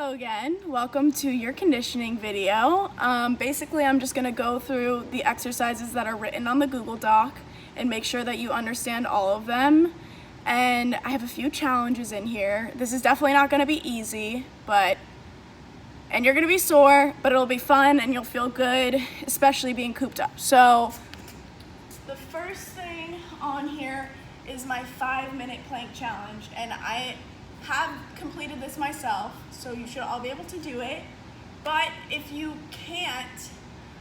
Hello again, welcome to your conditioning video. Basically I'm just going to go through the exercises that are written on the Google Doc and make sure that you understand all of them. And I have a few challenges in here. This is definitely not going to be easy, and you're going to be sore, but it'll be fun and you'll feel good, especially being cooped up. So the first thing on here is my 5-minute plank challenge, and I have completed this myself, so you should all be able to do it. But if you can't,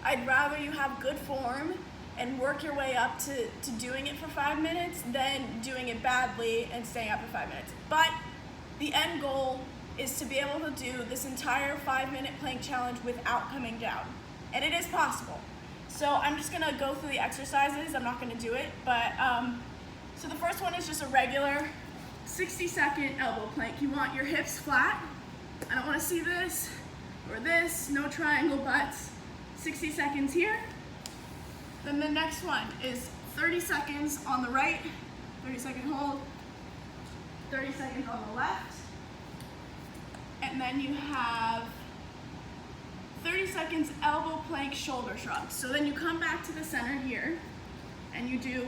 I'd rather you have good form and work your way up to doing it for 5 minutes than doing it badly and staying up for 5 minutes. But the end goal is to be able to do this entire 5-minute plank challenge without coming down. And it is possible. So I'm just gonna go through the exercises. I'm not gonna do it, but so the first one is just a regular 60-second elbow plank. You want your hips flat. I don't want to see this or this, no triangle butts. 60 seconds here. Then the next one is 30 seconds on the right, 30-second hold, 30 seconds on the left, and then you have 30 seconds elbow plank shoulder shrugs. So then you come back to the center here and you do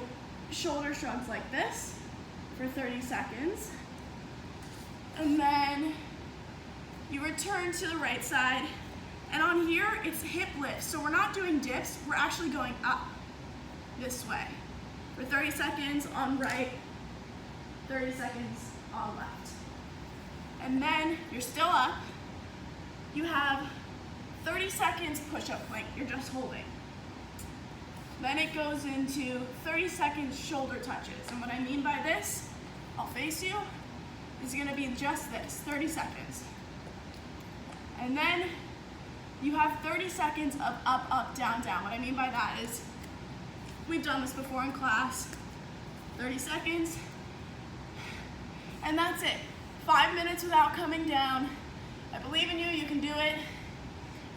shoulder shrugs like this for 30 seconds. And then you return to the right side. And on here, it's hip lifts. So we're not doing dips, we're actually going up this way for 30 seconds on right, 30 seconds on left. And then you're still up. You have 30 seconds push-up plank, you're just holding. Then it goes into 30 seconds shoulder touches. And what I mean by this, I'll face you, is gonna be just this, 30 seconds. And then you have 30 seconds of up, up, down, down. What I mean by that is, we've done this before in class, 30 seconds, and that's it. 5 minutes without coming down. I believe in you, you can do it.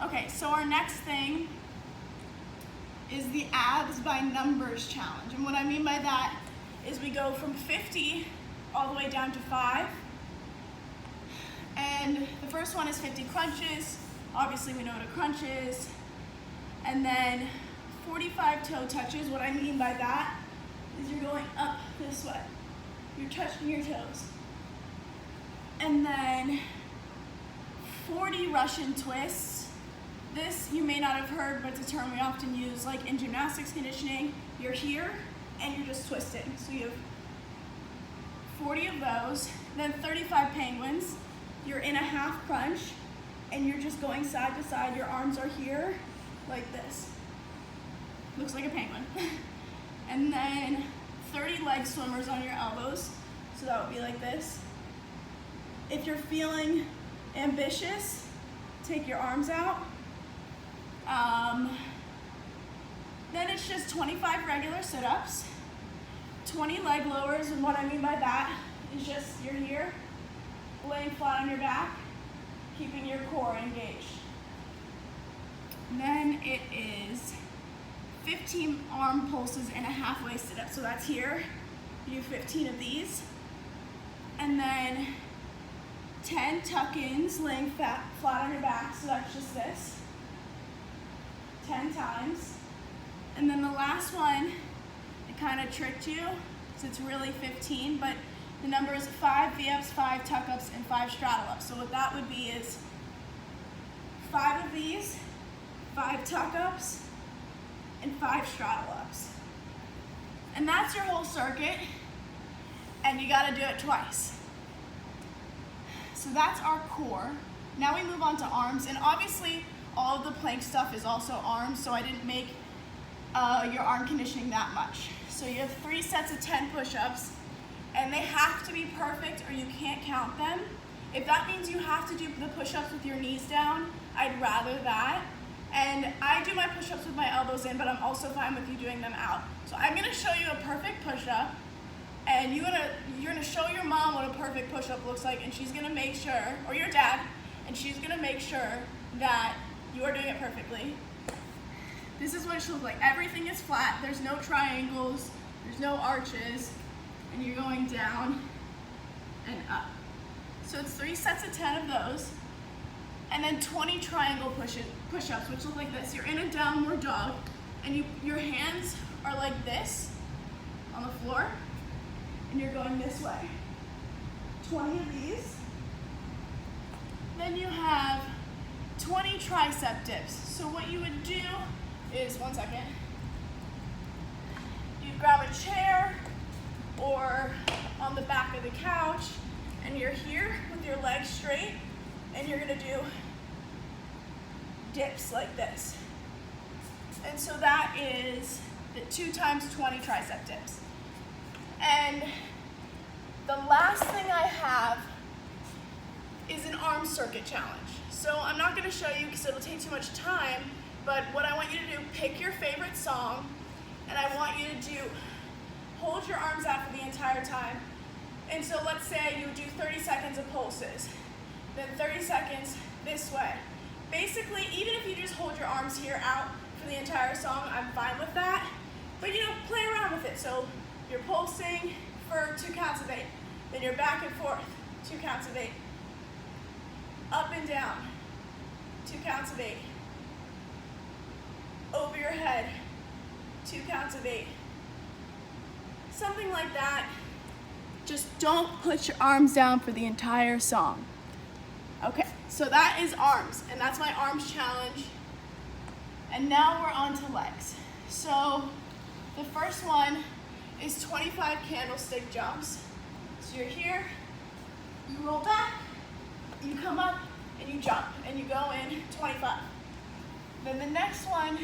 Okay, so our next thing is the abs by numbers challenge. And what I mean by that is we go from 50 all the way down to 5. And the first one is 50 crunches. Obviously we know what a crunch is. And then 45 toe touches. What I mean by that is you're going up this way. You're touching your toes. And then 40 Russian twists. This you may not have heard, but it's a term we often use, like in gymnastics conditioning. You're here and you're just twisting. So you have 40 of those, then 35 penguins. You're in a half crunch and you're just going side to side. Your arms are here like this. Looks like a penguin. And then 30 leg swimmers on your elbows. So that would be like this. If you're feeling ambitious, take your arms out. Then it's just 25 regular sit-ups, 20 leg lowers, and what I mean by that is just you're here, laying flat on your back, keeping your core engaged. And then it is 15 arm pulses and a halfway sit-up. So that's here, you do 15 of these. And then 10 tuck-ins, laying flat on your back, so that's just this. 10 times. And then the last one, it kind of tricked you, so it's really 15, but the number is 5 V-ups, 5 tuck-ups, and 5 straddle-ups. So what that would be is 5 of these, 5 tuck-ups, and 5 straddle-ups. And that's your whole circuit, and you gotta do it twice. So that's our core. Now we move on to arms, and obviously all of the plank stuff is also arms, so I didn't make your arm conditioning that much. So you have 3 sets of 10 push-ups, and they have to be perfect or you can't count them. If that means you have to do the push-ups with your knees down, I'd rather that. And I do my push-ups with my elbows in, but I'm also fine with you doing them out. So I'm gonna show you a perfect push-up, and you're gonna show your mom what a perfect push-up looks like, and she's gonna make sure, or your dad, and she's gonna make sure that you are doing it perfectly. This is what it should look like. Everything is flat, there's no triangles, there's no arches, and you're going down and up. So it's 3 sets of 10 of those. and then 20 triangle push-ups, which look like this. You're in a downward dog, and your hands are like this on the floor, and you're going this way. 20 of these. Then you have 20 tricep dips. So what you would do is, one second, you grab a chair or on the back of the couch, and you're here with your legs straight, and you're gonna do dips like this. And so that is the 2 times 20 tricep dips. And the last thing I have is an arm circuit challenge. So I'm not gonna show you because it'll take too much time, but what I want you to do, pick your favorite song, and I want you to hold your arms out for the entire time. And so let's say you do 30 seconds of pulses, then 30 seconds this way. Basically, even if you just hold your arms here out for the entire song, I'm fine with that. But play around with it. So you're pulsing for 2 counts of 8. Then you're back and forth, 2 counts of 8. Up and down, 2 counts of 8. Over your head, 2 counts of 8. Something like that. Just don't put your arms down for the entire song. Okay, so that is arms, and that's my arms challenge. And now we're on to legs. So the first one is 25 candlestick jumps. So you're here, you roll back, you come up, and you jump, and you go in 25. Then the next one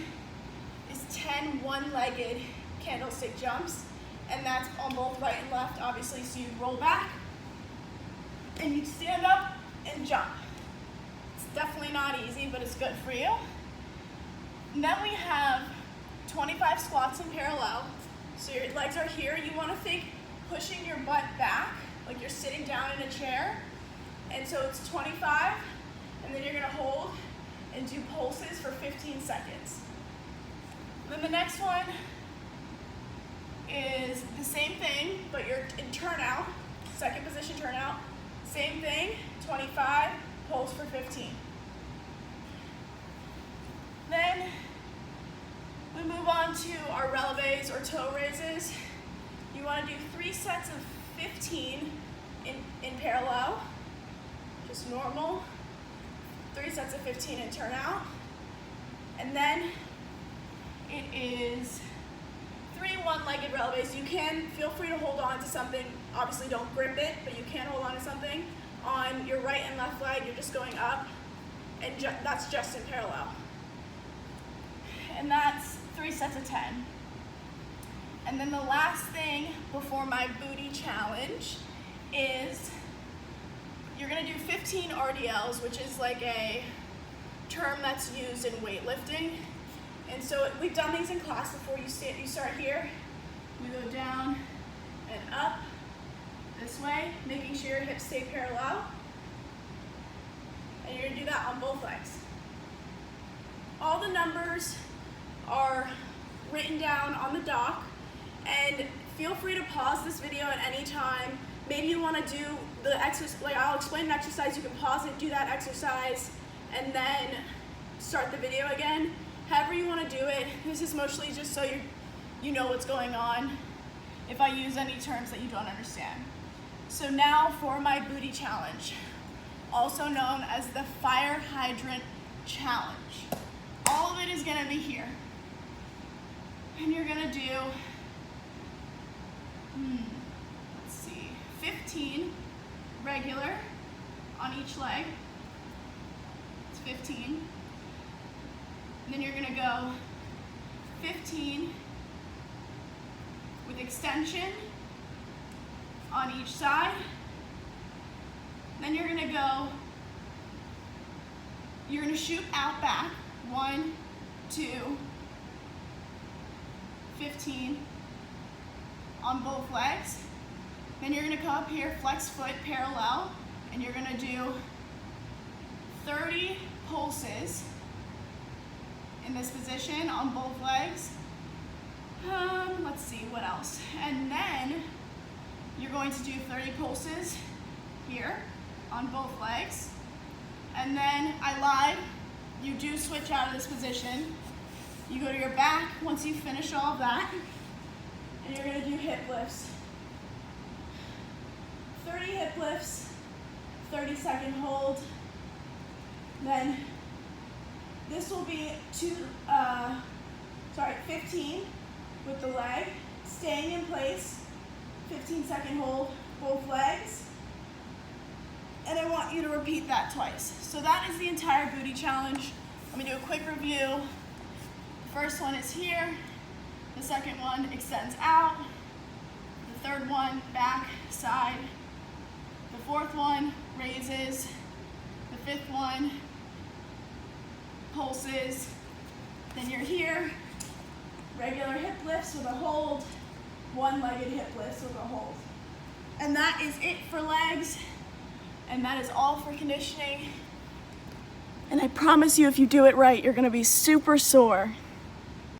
is 10 one-legged candlestick jumps, and that's on both right and left, obviously. So you roll back, and you stand up and jump. It's definitely not easy, but it's good for you. And then we have 25 squats in parallel. So your legs are here. You want to think pushing your butt back, like you're sitting down in a chair. And so it's 25, and then you're gonna hold and do pulses for 15 seconds. Then the next one is the same thing, but you're in turnout, second position turnout. Same thing, 25, pulse for 15. Then we move on to our releves or toe raises. You wanna do 3 sets of 15 in parallel. Just normal, 3 sets of 15 and turn out. And then it is 3 one-legged releves. You can feel free to hold on to something. Obviously don't grip it, but you can hold on to something. On your right and left leg, you're just going up, and that's just in parallel. And that's 3 sets of 10. And then the last thing before my booty challenge is you're gonna do 15 RDLs, which is like a term that's used in weightlifting. And so we've done these in class before. You start here, you go down and up this way, making sure your hips stay parallel. And you're gonna do that on both legs. All the numbers are written down on the doc, and feel free to pause this video at any time. Maybe you want to do the exercise, like I'll explain an exercise, you can pause it, do that exercise, and then start the video again. However you want to do it. This is mostly just so you know what's going on if I use any terms that you don't understand. So now for my booty challenge, also known as the fire hydrant challenge. All of it is going to be here. And you're going to do, let's see, 15 regular on each leg. It's 15. And then you're going to go 15 with extension on each side. Then you're going to shoot out back. 1, 2, 15 on both legs. Then you're going to come up here, flex foot parallel, and you're going to do 30 pulses in this position on both legs. Let's see, what else? And then you're going to do 30 pulses here on both legs. And then I lied. You do switch out of this position. You go to your back once you finish all of that, and you're gonna do hip lifts. 30 hip lifts, 30-second hold. Then this will be 15 with the leg, staying in place, 15-second hold, both legs. And I want you to repeat that twice. So that is the entire booty challenge. Let me do a quick review. The first one is here. The second one extends out. The third one, back, side. The fourth one, raises. The fifth one, pulses. Then you're here. Regular hip lifts with a hold. One-legged hip lifts with a hold. And that is it for legs. And that is all for conditioning. And I promise you, if you do it right, you're gonna be super sore.